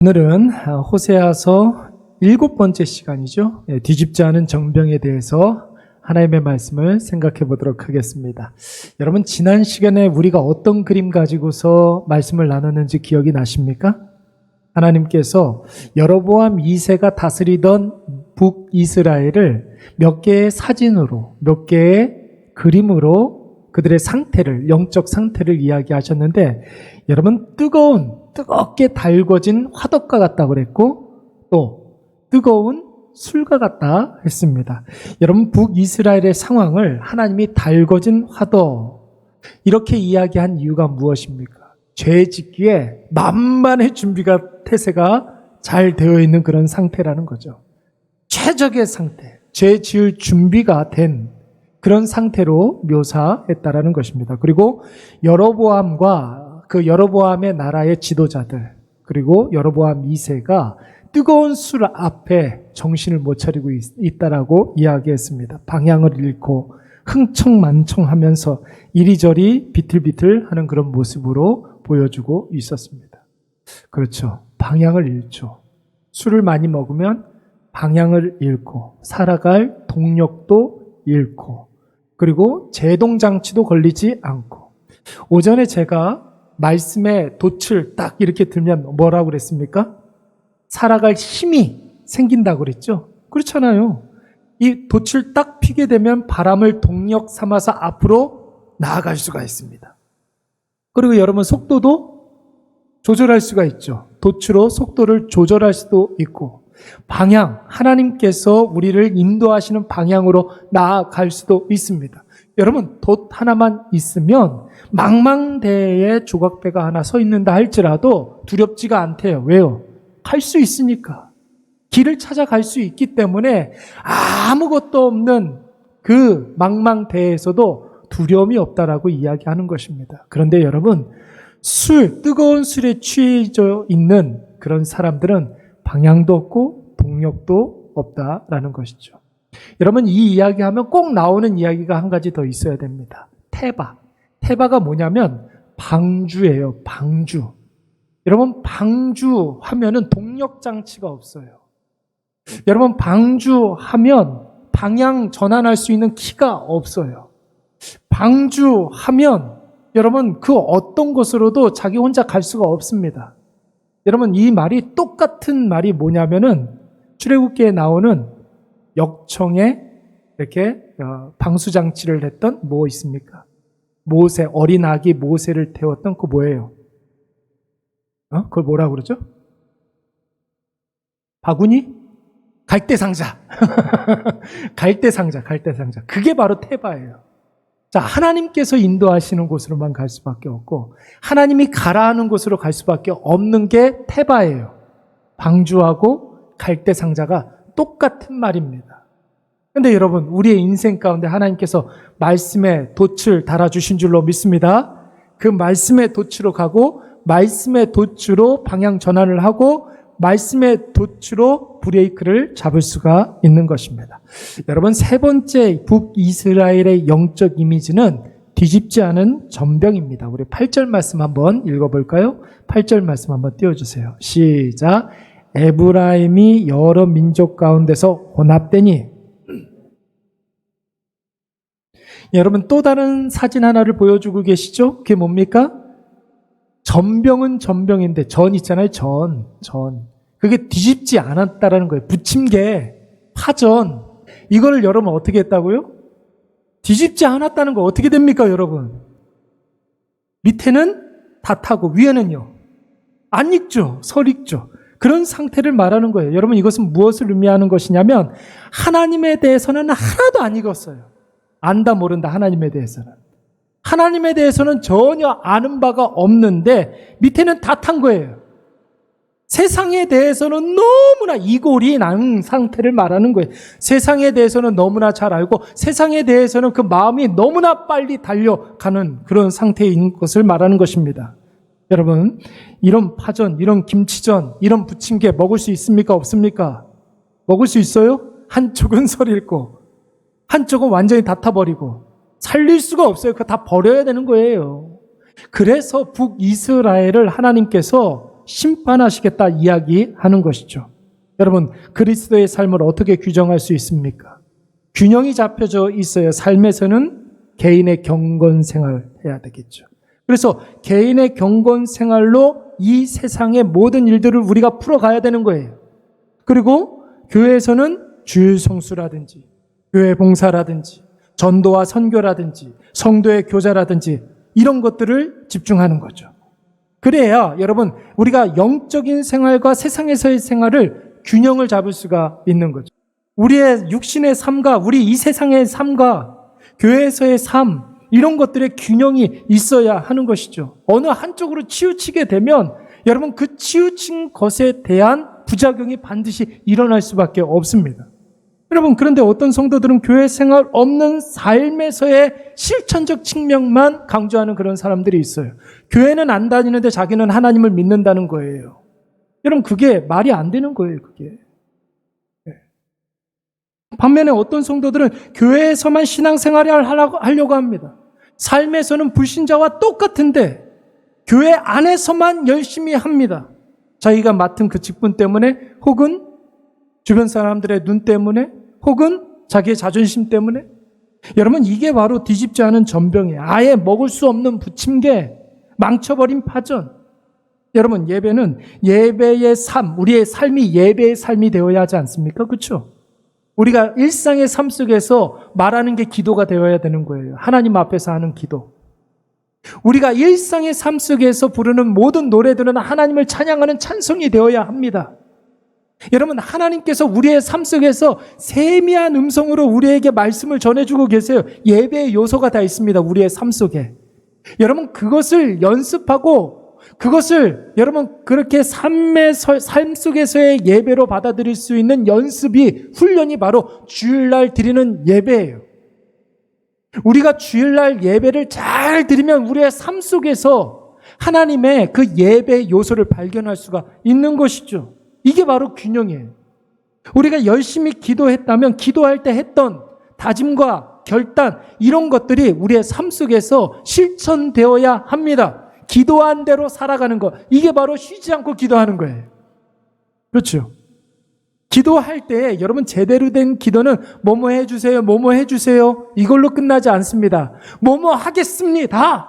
오늘은 호세아서 7번째 시간이죠. 뒤집지 않은 정병에 대해서 하나님의 말씀을 생각해 보도록 하겠습니다. 여러분, 지난 시간에 우리가 어떤 그림 가지고서 말씀을 나눴는지 기억이 나십니까? 하나님께서 여로보암 2세가 다스리던 북이스라엘을 몇 개의 사진으로, 몇 개의 그림으로 그들의 상태를, 영적 상태를 이야기하셨는데, 여러분, 뜨겁게 달궈진 화덕과 같다 그랬고, 또 뜨거운 술과 같다 했습니다. 여러분, 북이스라엘의 상황을 하나님이 달궈진 화덕, 이렇게 이야기한 이유가 무엇입니까? 죄 짓기에 만반의 태세가 잘 되어 있는 그런 상태라는 거죠. 최적의 상태, 죄 지을 준비가 된 그런 상태로 묘사했다라는 것입니다. 그리고 여로보암과 그 여로보암의 나라의 지도자들, 그리고 여로보암 2세가 뜨거운 술 앞에 정신을 못 차리고 있다라고 이야기했습니다. 방향을 잃고 흥청만청하면서 이리저리 비틀비틀하는 그런 모습으로 보여주고 있었습니다. 그렇죠. 방향을 잃죠. 술을 많이 먹으면 방향을 잃고 살아갈 동력도 잃고, 그리고 제동장치도 걸리지 않고. 오전에 제가 말씀에 돛을 딱 이렇게 들면 뭐라고 그랬습니까? 살아갈 힘이 생긴다고 그랬죠? 그렇잖아요. 이 돛을 딱 피게 되면 바람을 동력 삼아서 앞으로 나아갈 수가 있습니다. 그리고 여러분, 속도도 조절할 수가 있죠. 돛으로 속도를 조절할 수도 있고, 방향, 하나님께서 우리를 인도하시는 방향으로 나아갈 수도 있습니다. 여러분, 돛 하나만 있으면 망망대해에 조각배가 하나 서 있는다 할지라도 두렵지가 않대요. 왜요? 갈 수 있으니까. 길을 찾아갈 수 있기 때문에 아무것도 없는 그 망망대해에서도 두려움이 없다라고 이야기하는 것입니다. 그런데 여러분, 뜨거운 술에 취해져 있는 그런 사람들은 방향도 없고 동력도 없다라는 것이죠. 여러분, 이 이야기하면 꼭 나오는 이야기가 한 가지 더 있어야 됩니다. 테바가 뭐냐면 방주예요. 방주. 여러분, 방주 하면은 동력 장치가 없어요. 여러분, 방주 하면 방향 전환할 수 있는 키가 없어요. 방주 하면 여러분, 그 어떤 곳으로도 자기 혼자 갈 수가 없습니다. 여러분, 이 말이 똑같은 말이 뭐냐면은 출애굽기에 나오는 역청에 이렇게 방수장치를 했던 뭐 있습니까? 모세, 어린 아기 모세를 태웠던 그 뭐예요? 그걸 뭐라고 그러죠? 바구니? 갈대상자. 갈대상자. 그게 바로 테바예요. 자, 하나님께서 인도하시는 곳으로만 갈 수밖에 없고, 하나님이 가라 하는 곳으로 갈 수밖에 없는 게 테바예요. 방주하고 갈대상자가 똑같은 말입니다. 그런데 여러분, 우리의 인생 가운데 하나님께서 말씀에 돛을 달아주신 줄로 믿습니다. 그 말씀의 돛으로 가고, 말씀의 돛으로 방향 전환을 하고, 말씀의 돛으로 브레이크를 잡을 수가 있는 것입니다. 여러분, 세 번째 북이스라엘의 영적 이미지는 뒤집지 않은 전병입니다. 우리 8절 말씀 한번 읽어볼까요? 8절 말씀 한번 띄워주세요. 시작. 에브라임이 여러 민족 가운데서 혼합되니. 여러분, 또 다른 사진 하나를 보여주고 계시죠? 그게 뭡니까? 전병은 전병인데, 전 있잖아요. 전. 그게 뒤집지 않았다라는 거예요. 부침개, 파전. 이거를 여러분 어떻게 했다고요? 뒤집지 않았다는 거 어떻게 됩니까, 여러분? 밑에는 다 타고 위에는요? 안 익죠. 설 익죠. 그런 상태를 말하는 거예요. 여러분, 이것은 무엇을 의미하는 것이냐면 하나님에 대해서는 하나도 안 익었어요. 안다 모른다, 하나님에 대해서는. 하나님에 대해서는 전혀 아는 바가 없는데 밑에는 다 탄 거예요. 세상에 대해서는 너무나 이골이 난 상태를 말하는 거예요. 세상에 대해서는 너무나 잘 알고, 세상에 대해서는 그 마음이 너무나 빨리 달려가는 그런 상태인 것을 말하는 것입니다. 여러분, 이런 파전, 이런 김치전, 이런 부침개 먹을 수 있습니까? 없습니까? 먹을 수 있어요? 한쪽은 설 읽고, 한쪽은 완전히 다 타버리고, 살릴 수가 없어요. 그거 다 버려야 되는 거예요. 그래서 북이스라엘을 하나님께서 심판하시겠다 이야기하는 것이죠. 여러분, 그리스도의 삶을 어떻게 규정할 수 있습니까? 균형이 잡혀져 있어요. 삶에서는 개인의 경건 생활을 해야 되겠죠. 그래서 개인의 경건 생활로 이 세상의 모든 일들을 우리가 풀어가야 되는 거예요. 그리고 교회에서는 주일 성수라든지 교회 봉사라든지 전도와 선교라든지 성도의 교제라든지 이런 것들을 집중하는 거죠. 그래야 여러분 우리가 영적인 생활과 세상에서의 생활을 균형을 잡을 수가 있는 거죠. 우리의 육신의 삶과 우리 이 세상의 삶과 교회에서의 삶 이런 것들의 균형이 있어야 하는 것이죠. 어느 한쪽으로 치우치게 되면 여러분 그 치우친 것에 대한 부작용이 반드시 일어날 수밖에 없습니다. 여러분 그런데 어떤 성도들은 교회 생활 없는 삶에서의 실천적 측면만 강조하는 그런 사람들이 있어요. 교회는 안 다니는데 자기는 하나님을 믿는다는 거예요. 여러분 그게 말이 안 되는 거예요. 그게. 반면에 어떤 성도들은 교회에서만 신앙생활을 하려고 합니다. 삶에서는 불신자와 똑같은데 교회 안에서만 열심히 합니다. 자기가 맡은 그 직분 때문에 혹은 주변 사람들의 눈 때문에 혹은 자기의 자존심 때문에 여러분 이게 바로 뒤집지 않은 전병이에요. 아예 먹을 수 없는 부침개, 망쳐버린 파전. 여러분 예배는 예배의 삶, 우리의 삶이 예배의 삶이 되어야 하지 않습니까? 그렇죠? 우리가 일상의 삶 속에서 말하는 게 기도가 되어야 되는 거예요. 하나님 앞에서 하는 기도. 우리가 일상의 삶 속에서 부르는 모든 노래들은 하나님을 찬양하는 찬송이 되어야 합니다. 여러분 하나님께서 우리의 삶 속에서 세미한 음성으로 우리에게 말씀을 전해주고 계세요. 예배의 요소가 다 있습니다. 우리의 삶 속에. 여러분 그것을 연습하고 그것을 여러분 그렇게 삶 속에서의 예배로 받아들일 수 있는 연습이 훈련이 바로 주일날 드리는 예배예요. 우리가 주일날 예배를 잘 드리면 우리의 삶 속에서 하나님의 그 예배의 요소를 발견할 수가 있는 것이죠. 이게 바로 균형이에요. 우리가 열심히 기도했다면 기도할 때 했던 다짐과 결단 이런 것들이 우리의 삶 속에서 실천되어야 합니다. 기도한 대로 살아가는 것 이게 바로 쉬지 않고 기도하는 거예요. 그렇죠? 기도할 때 여러분 제대로 된 기도는 뭐뭐 해주세요 뭐뭐 해주세요 이걸로 끝나지 않습니다. 뭐뭐 하겠습니다.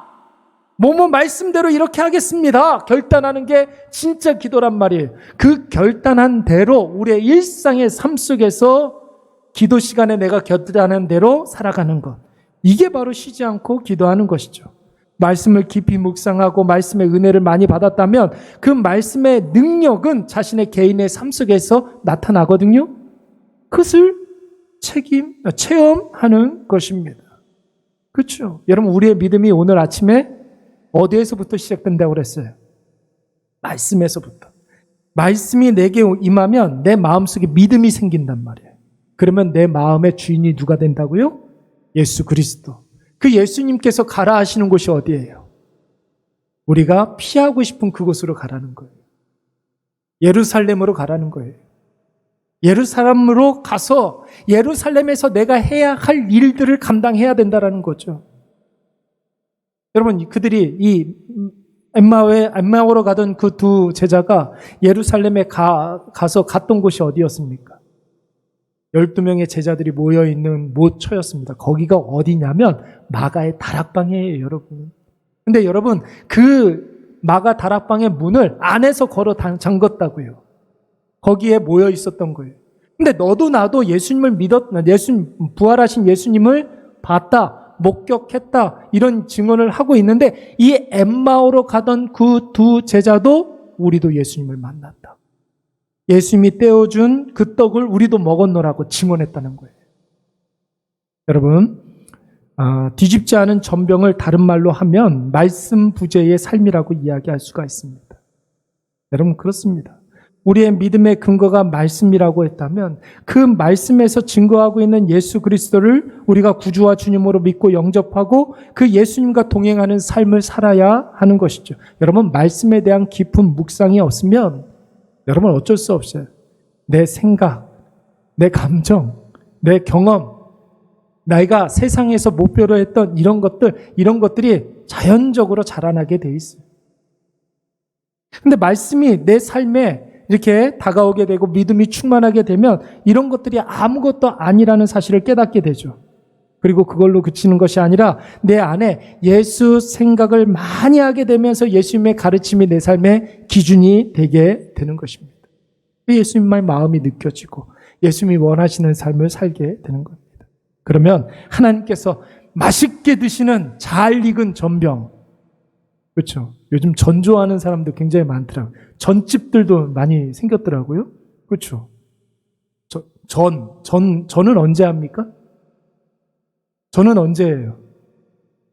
뭐뭐 말씀대로 이렇게 하겠습니다. 결단하는 게 진짜 기도란 말이에요. 그 결단한 대로 우리의 일상의 삶 속에서 기도 시간에 내가 결단한 대로 살아가는 것 이게 바로 쉬지 않고 기도하는 것이죠. 말씀을 깊이 묵상하고 말씀의 은혜를 많이 받았다면 그 말씀의 능력은 자신의 개인의 삶 속에서 나타나거든요. 그것을 체험하는 것입니다. 그렇죠? 여러분 우리의 믿음이 오늘 아침에 어디에서부터 시작된다고 그랬어요? 말씀에서부터. 말씀이 내게 임하면 내 마음속에 믿음이 생긴단 말이에요. 그러면 내 마음의 주인이 누가 된다고요? 예수 그리스도. 그 예수님께서 가라 하시는 곳이 어디예요? 우리가 피하고 싶은 그곳으로 가라는 거예요. 예루살렘으로 가라는 거예요. 예루살렘으로 가서 예루살렘에서 내가 해야 할 일들을 감당해야 된다는 거죠. 여러분 그들이 이 엠마오로 가던 그 두 제자가 예루살렘에 가서 갔던 곳이 어디였습니까? 12명의 제자들이 모여있는 모처였습니다. 거기가 어디냐면 마가의 다락방이에요, 여러분. 근데 여러분, 그 마가 다락방의 문을 안에서 걸어 잠갔다고요. 거기에 모여 있었던 거예요. 근데 너도 나도 예수님을 부활하신 예수님을 봤다, 목격했다, 이런 증언을 하고 있는데 이 엠마오로 가던 그 두 제자도 우리도 예수님을 만났다. 예수님이 떼어준 그 떡을 우리도 먹었노라고 증언했다는 거예요. 여러분, 뒤집지 않은 전병을 다른 말로 하면 말씀 부재의 삶이라고 이야기할 수가 있습니다. 여러분 그렇습니다. 우리의 믿음의 근거가 말씀이라고 했다면 그 말씀에서 증거하고 있는 예수 그리스도를 우리가 구주와 주님으로 믿고 영접하고 그 예수님과 동행하는 삶을 살아야 하는 것이죠. 여러분 말씀에 대한 깊은 묵상이 없으면 여러분 어쩔 수 없어요. 내 생각, 내 감정, 내 경험, 내가 세상에서 목표로 했던 이런 것들이 자연적으로 자라나게 돼 있어요. 근데 말씀이 내 삶에 이렇게 다가오게 되고 믿음이 충만하게 되면 이런 것들이 아무것도 아니라는 사실을 깨닫게 되죠. 그리고 그걸로 그치는 것이 아니라 내 안에 예수 생각을 많이 하게 되면서 예수님의 가르침이 내 삶의 기준이 되게 되는 것입니다. 예수님의 마음이 느껴지고 예수님이 원하시는 삶을 살게 되는 겁니다. 그러면 하나님께서 맛있게 드시는 잘 익은 전병, 그렇죠? 요즘 전 좋아하는 사람도 굉장히 많더라고요. 전집들도 많이 생겼더라고요. 그렇죠? 전은 언제 합니까? 저는 언제예요?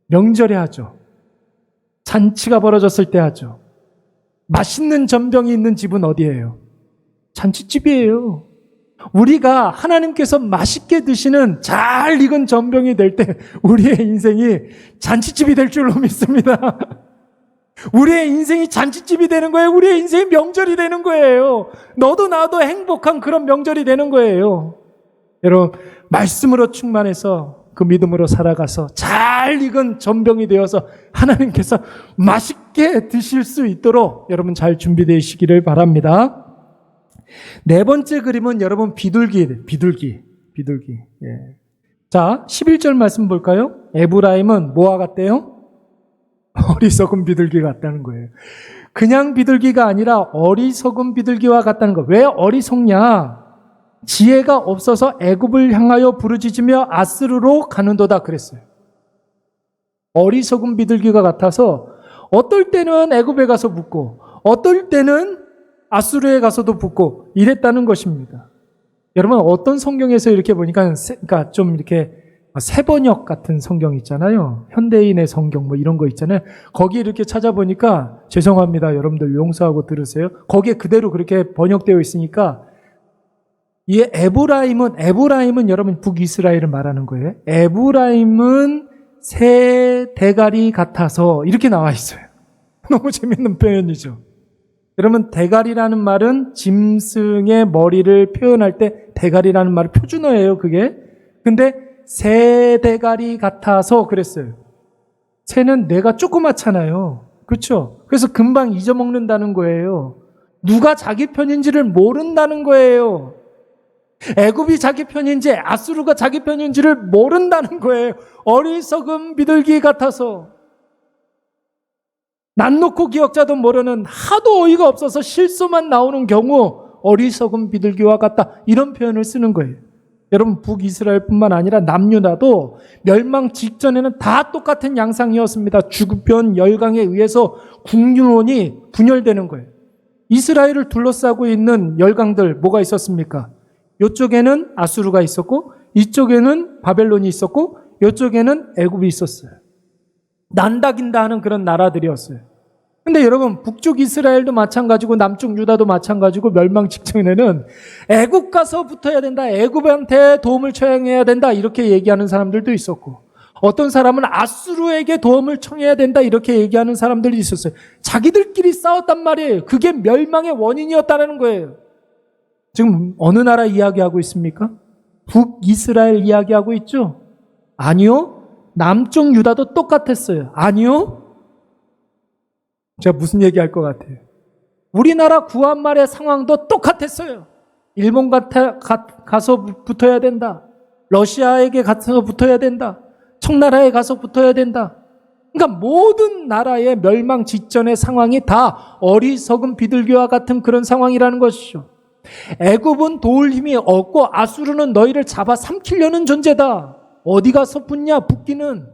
명절에 하죠. 잔치가 벌어졌을 때 하죠. 맛있는 전병이 있는 집은 어디예요? 잔치집이에요. 우리가 하나님께서 맛있게 드시는 잘 익은 전병이 될 때 우리의 인생이 잔치집이 될 줄로 믿습니다. 우리의 인생이 잔치집이 되는 거예요. 우리의 인생이 명절이 되는 거예요. 너도 나도 행복한 그런 명절이 되는 거예요. 여러분, 말씀으로 충만해서 그 믿음으로 살아가서 잘 익은 전병이 되어서 하나님께서 맛있게 드실 수 있도록 여러분 잘 준비되시기를 바랍니다. 네 번째 그림은 여러분 비둘기. 예. 자, 11절 말씀 볼까요? 에브라임은 뭐와 같대요? 어리석은 비둘기 같다는 거예요. 그냥 비둘기가 아니라 어리석은 비둘기와 같다는 거. 왜 어리석냐? 지혜가 없어서 애굽을 향하여 부르짖으며 아스르로 가는도다 그랬어요. 어리석은 비둘기가 같아서 어떨 때는 애굽에 가서 붙고 어떨 때는 아수르에 가서도 붙고 이랬다는 것입니다. 여러분 어떤 성경에서 이렇게 보니까 그러니까 좀 이렇게 세번역 같은 성경 있잖아요. 현대인의 성경 뭐 이런 거 있잖아요. 거기 이렇게 찾아보니까 죄송합니다. 여러분들 용서하고 들으세요. 거기에 그대로 그렇게 번역되어 있으니까 이 에브라임은 여러분 북이스라엘을 말하는 거예요. 에브라임은 새 대가리 같아서 이렇게 나와 있어요. 너무 재밌는 표현이죠. 여러분 대가리라는 말은 짐승의 머리를 표현할 때 대가리라는 말은 표준어예요. 그게. 근데 새 대가리 같아서 그랬어요. 새는 뇌가 조그맣잖아요. 그렇죠? 그래서 금방 잊어먹는다는 거예요. 누가 자기 편인지를 모른다는 거예요. 애굽이 자기 편인지 아수르가 자기 편인지를 모른다는 거예요. 어리석은 비둘기 같아서. 난 놓고 기억자도 모르는 하도 어이가 없어서 실수만 나오는 경우 어리석은 비둘기와 같다. 이런 표현을 쓰는 거예요. 여러분 북이스라엘뿐만 아니라 남유다도 멸망 직전에는 다 똑같은 양상이었습니다. 주변 열강에 의해서 국유원이 분열되는 거예요. 이스라엘을 둘러싸고 있는 열강들 뭐가 있었습니까? 이쪽에는 아수르가 있었고 이쪽에는 바벨론이 있었고 이쪽에는 애굽이 있었어요. 난다긴다 하는 그런 나라들이었어요. 근데 여러분 북쪽 이스라엘도 마찬가지고 남쪽 유다도 마찬가지고 멸망 직전에는 애굽 가서 붙어야 된다. 애굽한테 도움을 청해야 된다. 이렇게 얘기하는 사람들도 있었고 어떤 사람은 아수르에게 도움을 청해야 된다. 이렇게 얘기하는 사람들이 있었어요. 자기들끼리 싸웠단 말이에요. 그게 멸망의 원인이었다는 거예요. 지금 어느 나라 이야기하고 있습니까? 북이스라엘 이야기하고 있죠? 아니요. 남쪽 유다도 똑같았어요. 아니요. 제가 무슨 얘기할 것 같아요? 우리나라 구한말의 상황도 똑같았어요. 일본 가서 붙어야 된다. 러시아에게 가서 붙어야 된다. 청나라에 가서 붙어야 된다. 그러니까 모든 나라의 멸망 직전의 상황이 다 어리석은 비둘기와 같은 그런 상황이라는 것이죠. 애굽은 도울 힘이 없고 아수르는 너희를 잡아 삼키려는 존재다. 어디 가서 붙냐? 붙기는.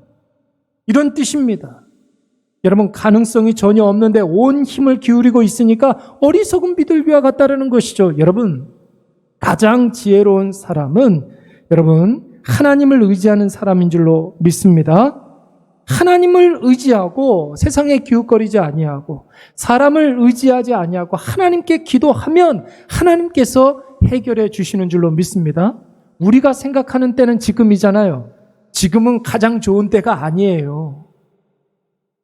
이런 뜻입니다. 여러분 가능성이 전혀 없는데 온 힘을 기울이고 있으니까 어리석은 비둘기와 같다는 것이죠. 여러분 가장 지혜로운 사람은 여러분 하나님을 의지하는 사람인 줄로 믿습니다. 하나님을 의지하고 세상에 기웃거리지 아니하고 사람을 의지하지 아니하고 하나님께 기도하면 하나님께서 해결해 주시는 줄로 믿습니다. 우리가 생각하는 때는 지금이잖아요. 지금은 가장 좋은 때가 아니에요.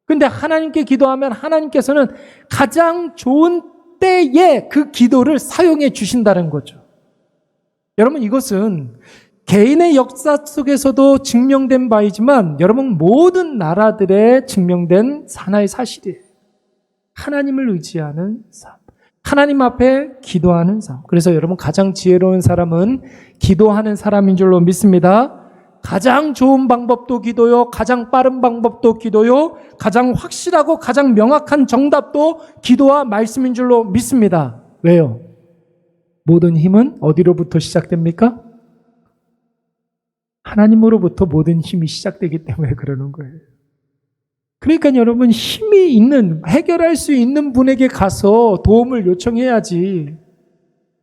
근데 하나님께 기도하면 하나님께서는 가장 좋은 때에 그 기도를 사용해 주신다는 거죠. 여러분 이것은 개인의 역사 속에서도 증명된 바이지만 여러분 모든 나라들의 증명된 하나의 사실이에요. 하나님을 의지하는 삶. 하나님 앞에 기도하는 삶. 그래서 여러분 가장 지혜로운 사람은 기도하는 사람인 줄로 믿습니다. 가장 좋은 방법도 기도요. 가장 빠른 방법도 기도요. 가장 확실하고 가장 명확한 정답도 기도와 말씀인 줄로 믿습니다. 왜요? 모든 힘은 어디로부터 시작됩니까? 하나님으로부터 모든 힘이 시작되기 때문에 그러는 거예요. 그러니까 여러분 힘이 있는, 해결할 수 있는 분에게 가서 도움을 요청해야지.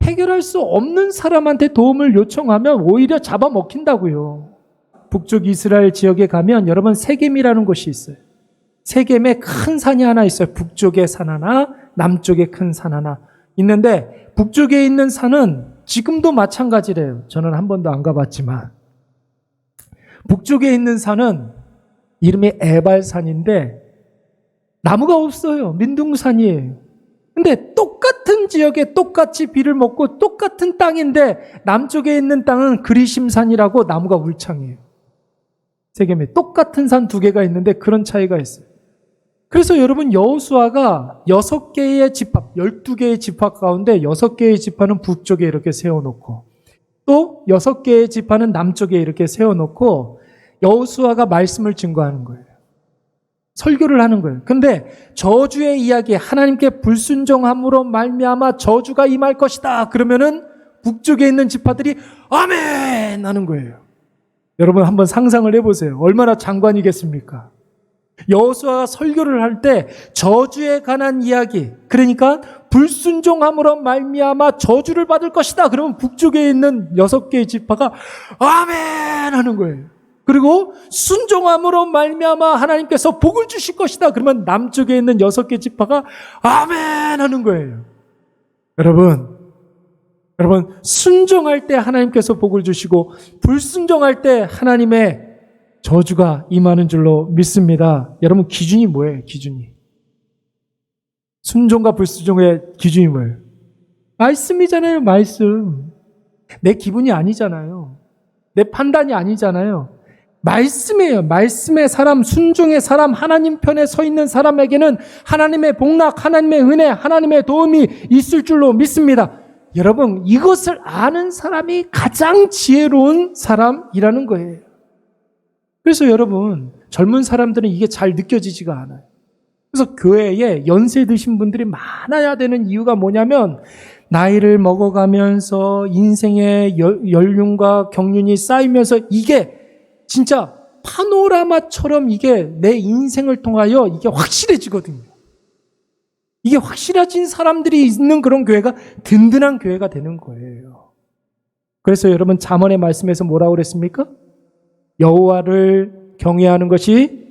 해결할 수 없는 사람한테 도움을 요청하면 오히려 잡아먹힌다고요. 북쪽 이스라엘 지역에 가면 여러분 세겜이라는 곳이 있어요. 세겜에 큰 산이 하나 있어요. 북쪽에 산 하나, 남쪽에 큰 산 하나 있는데 북쪽에 있는 산은 지금도 마찬가지래요. 저는 한 번도 안 가봤지만 북쪽에 있는 산은 이름이 에발산인데 나무가 없어요. 민둥산이에요. 근데 똑같은 지역에 똑같이 비를 먹고 똑같은 땅인데 남쪽에 있는 땅은 그리심산이라고 나무가 울창해요. 세겜에 똑같은 산 두 개가 있는데 그런 차이가 있어요. 그래서 여러분 여호수아가 6개의 지파, 12개의 지파 가운데 6개의 지파는 북쪽에 이렇게 세워놓고 또 6개의 지파는 남쪽에 이렇게 세워놓고 여호수아가 말씀을 증거하는 거예요. 설교를 하는 거예요. 근데 저주의 이야기, 하나님께 불순종함으로 말미암아 저주가 임할 것이다. 그러면은 북쪽에 있는 지파들이 아멘 하는 거예요. 여러분 한번 상상을 해보세요. 얼마나 장관이겠습니까? 여호수아가 설교를 할 때 저주에 관한 이야기, 그러니까 불순종함으로 말미암아 저주를 받을 것이다. 그러면 북쪽에 있는 6개의 지파가 아멘 하는 거예요. 그리고 순종함으로 말미암아 하나님께서 복을 주실 것이다. 그러면 남쪽에 있는 6개 지파가 아멘 하는 거예요. 여러분 순종할 때 하나님께서 복을 주시고 불순종할 때 하나님의 저주가 임하는 줄로 믿습니다. 여러분 기준이 뭐예요? 기준이. 순종과 불순종의 기준이 뭐예요? 말씀이잖아요. 말씀. 내 기분이 아니잖아요. 내 판단이 아니잖아요. 말씀이에요. 말씀의 사람, 순종의 사람, 하나님 편에 서 있는 사람에게는 하나님의 복락, 하나님의 은혜, 하나님의 도움이 있을 줄로 믿습니다. 여러분 이것을 아는 사람이 가장 지혜로운 사람이라는 거예요. 그래서 여러분 젊은 사람들은 이게 잘 느껴지지가 않아요. 그래서 교회에 연세 드신 분들이 많아야 되는 이유가 뭐냐면 나이를 먹어가면서 인생의 연륜과 경륜이 쌓이면서 이게 진짜 파노라마처럼 이게 내 인생을 통하여 이게 확실해지거든요. 이게 확실해진 사람들이 있는 그런 교회가 든든한 교회가 되는 거예요. 그래서 여러분 잠언의 말씀에서 뭐라고 그랬습니까? 여호와를 경외하는 것이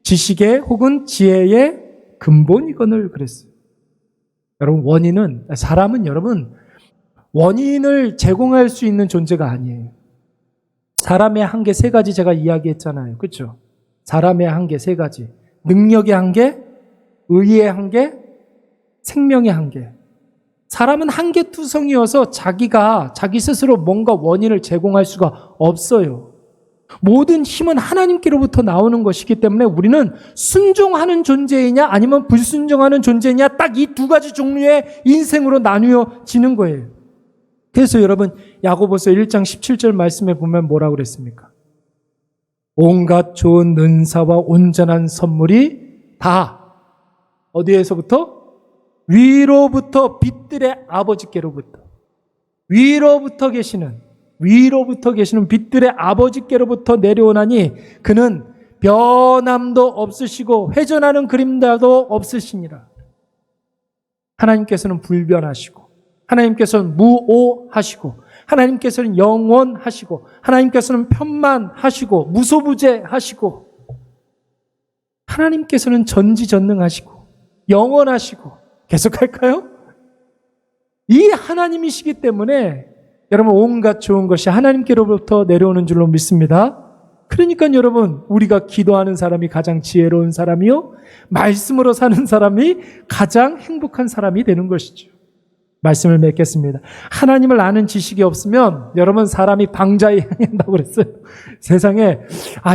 지식의 혹은 지혜의 근본이거늘 그랬어요. 여러분 사람은 여러분 원인을 제공할 수 있는 존재가 아니에요. 사람의 한계 3가지 제가 이야기했잖아요. 그렇죠? 사람의 한계 3가지. 능력의 한계, 의의 한계, 생명의 한계. 사람은 한계투성이어서 자기 스스로 뭔가 원인을 제공할 수가 없어요. 모든 힘은 하나님께로부터 나오는 것이기 때문에 우리는 순종하는 존재이냐 아니면 불순종하는 존재이냐 딱 이 2가지 종류의 인생으로 나뉘어지는 거예요. 그래서 여러분 야고보서 1장 17절 말씀에 보면 뭐라고 그랬습니까? 온갖 좋은 은사와 온전한 선물이 다 어디에서부터? 위로부터 빛들의 아버지께로부터 위로부터 계시는 빛들의 아버지께로부터 내려오나니 그는 변함도 없으시고 회전하는 그림자도 없으시니라. 하나님께서는 불변하시고 하나님께서는 무오하시고 하나님께서는 영원하시고 하나님께서는 편만하시고 무소부재하시고 하나님께서는 전지전능하시고 영원하시고 계속할까요? 이 하나님이시기 때문에 여러분 온갖 좋은 것이 하나님께로부터 내려오는 줄로 믿습니다. 그러니까 여러분 우리가 기도하는 사람이 가장 지혜로운 사람이요 말씀으로 사는 사람이 가장 행복한 사람이 되는 것이죠. 말씀을 맺겠습니다. 하나님을 아는 지식이 없으면 여러분 사람이 방자에 향한다고 그랬어요. 세상에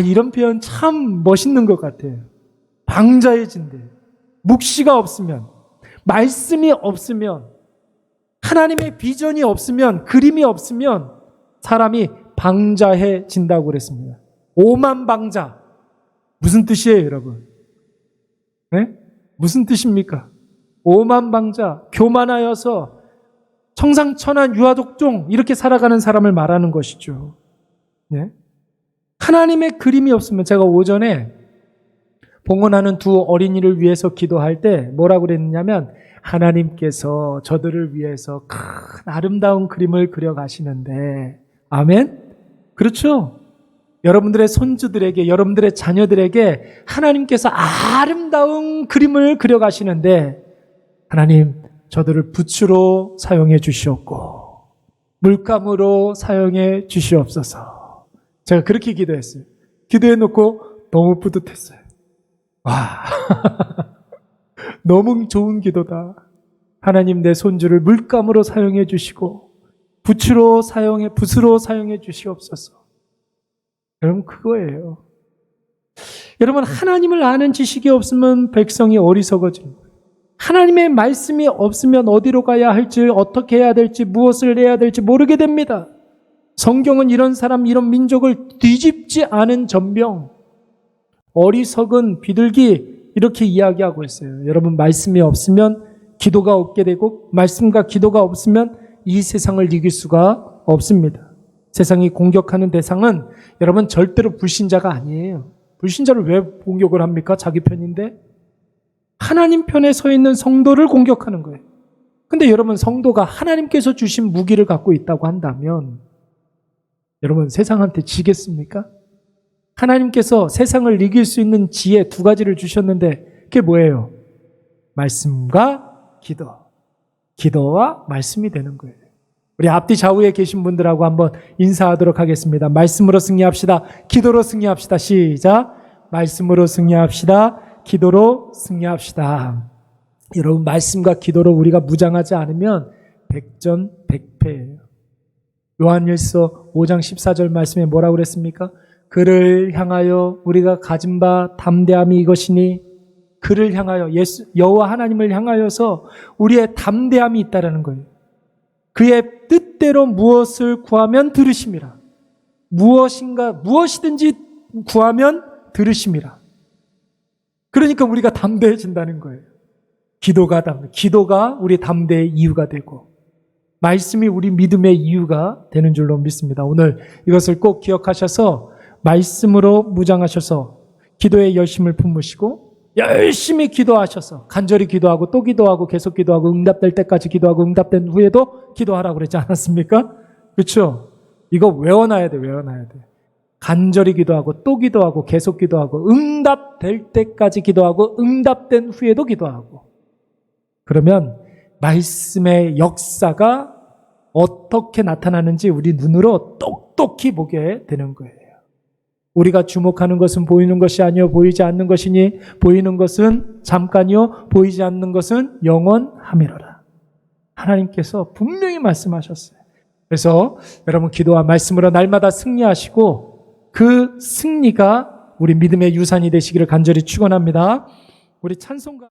이런 표현 참 멋있는 것 같아요. 방자해진대. 묵시가 없으면, 말씀이 없으면, 하나님의 비전이 없으면, 그림이 없으면 사람이 방자해진다고 그랬습니다. 오만방자. 무슨 뜻이에요, 여러분? 네? 무슨 뜻입니까? 오만방자, 교만하여서 청상천한 유아독종 이렇게 살아가는 사람을 말하는 것이죠. 네? 하나님의 그림이 없으면, 제가 오전에 봉헌하는 두 어린이를 위해서 기도할 때 뭐라고 그랬냐면, 하나님께서 저들을 위해서 큰 아름다운 그림을 그려가시는데, 아멘? 그렇죠? 여러분들의 손주들에게, 여러분들의 자녀들에게 하나님께서 아름다운 그림을 그려가시는데, 하나님 저들을 붓으로 사용해 주시옵고 물감으로 사용해 주시옵소서. 제가 그렇게 기도했어요. 기도해 놓고 너무 뿌듯했어요. 와, 너무 좋은 기도다. 하나님 내 손주를 물감으로 사용해 주시고 붓으로 사용해 주시옵소서. 여러분, 그거예요. 여러분, 하나님을 아는 지식이 없으면 백성이 어리석어지는 거예요. 하나님의 말씀이 없으면 어디로 가야 할지, 어떻게 해야 될지, 무엇을 해야 될지 모르게 됩니다. 성경은 이런 사람, 이런 민족을 뒤집지 않은 전병, 어리석은 비둘기, 이렇게 이야기하고 있어요. 여러분, 말씀이 없으면 기도가 없게 되고, 말씀과 기도가 없으면 이 세상을 이길 수가 없습니다. 세상이 공격하는 대상은 여러분 절대로 불신자가 아니에요. 불신자를 왜 공격을 합니까? 자기 편인데. 하나님 편에 서 있는 성도를 공격하는 거예요. 근데 여러분, 성도가 하나님께서 주신 무기를 갖고 있다고 한다면 여러분, 세상한테 지겠습니까? 하나님께서 세상을 이길 수 있는 지혜 두 가지를 주셨는데 그게 뭐예요? 말씀과 기도. 기도와 말씀이 되는 거예요. 우리 앞뒤 좌우에 계신 분들하고 한번 인사하도록 하겠습니다. 말씀으로 승리합시다. 기도로 승리합시다. 시작. 말씀으로 승리합시다. 기도로 승리합시다. 여러분, 말씀과 기도로 우리가 무장하지 않으면 백전백패예요. 요한일서 5장 14절 말씀에 뭐라고 그랬습니까? 그를 향하여 우리가 가진 바 담대함이 이것이니, 그를 향하여, 여호와 하나님을 향하여서 우리의 담대함이 있다라는 거예요. 그의 뜻대로 무엇을 구하면 들으심이라. 무엇이든지 구하면 들으심이라. 그러니까 우리가 담대해진다는 거예요. 기도가 우리 담대의 이유가 되고, 말씀이 우리 믿음의 이유가 되는 줄로 믿습니다. 오늘 이것을 꼭 기억하셔서 말씀으로 무장하셔서 기도의 열심을 품으시고 열심히 기도하셔서 간절히 기도하고 또 기도하고 계속 기도하고 응답될 때까지 기도하고 응답된 후에도 기도하라고 그러지 않았습니까? 그렇죠? 이거 외워놔야 돼. 간절히 기도하고 또 기도하고 계속 기도하고 응답될 때까지 기도하고 응답된 후에도 기도하고. 그러면 말씀의 역사가 어떻게 나타나는지 우리 눈으로 똑똑히 보게 되는 거예요. 우리가 주목하는 것은 보이는 것이 아니요 보이지 않는 것이니, 보이는 것은 잠깐이요 보이지 않는 것은 영원함이로라. 하나님께서 분명히 말씀하셨어요. 그래서 여러분, 기도와 말씀으로 날마다 승리하시고 그 승리가 우리 믿음의 유산이 되시기를 간절히 축원합니다. 우리 찬송가